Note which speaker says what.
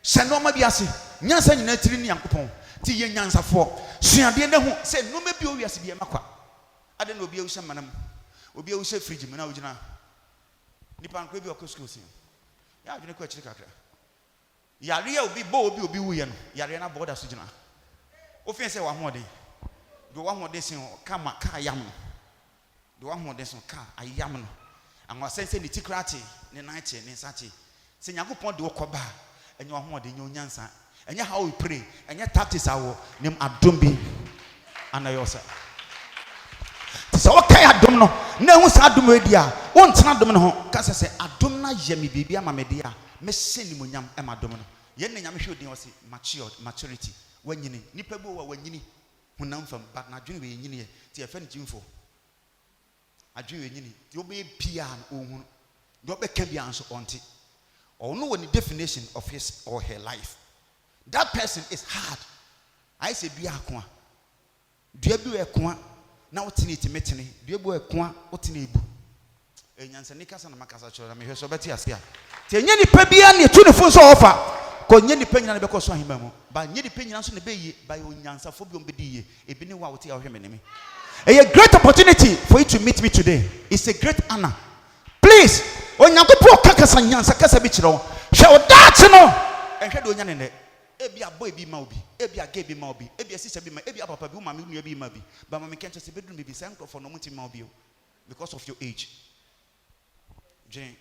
Speaker 1: Shanoma biasi, Nyansa Natri Yankupon, Tia Nyansa for, Siadia no, said no maybe we are Sibia Makwa. I don't know, be some manam, will be also free Jimena. Nipan Quabi or Cuscusi. Ya, you know, quite chicken. Yaria will be bold, will be Wian, Yariana border Sujana. Offense one more day. Do one more day, come a car yam. Do one more day, car, a yam. And was sensing the Ticrati, the night, and Sati. Say, you put the Okoba, and you are more than your Yansa. And you how we pray, and your tactics are named Adumbi and Ayosa. So, okay, I don't know. No one's Adumedia. One time, Domino, Cassa say, Adumna Yemi Bibia Mamedia, Miss Sinimuniam, Emma Domino. Yen Yam should was maturity. When you need Nipabu, when you need who known from, but not doing you need to offend Jim for. I drew you need. You'll be pian, you'll be can be answered on it. Or know the definition of his or her life. That person is hard. I say, be a coin. Do you do a coin? Now, what's in it? Metany. Do you do a coin? What's in it? And Yansa Nicas and Macassa, I mean, so better as here. Tell Yenny Pebian, 24 offer. Call Yenny Penny because of him, but Yenny Penny answer the bay by Yansa Fobium Bedi, a Bini Wauti of him enemy. A great opportunity for you to meet me today. It's a great honor. Please, when you go to Kakas and Yansa Casabichro, shall that no? And Head on it. Ebi a boy be Moby, Ebi a gay be Moby, Ebi a sister be my Ebi a papa be my be Moby, but my can't just bedroom be sent for no multi mobile because of your age. Jane.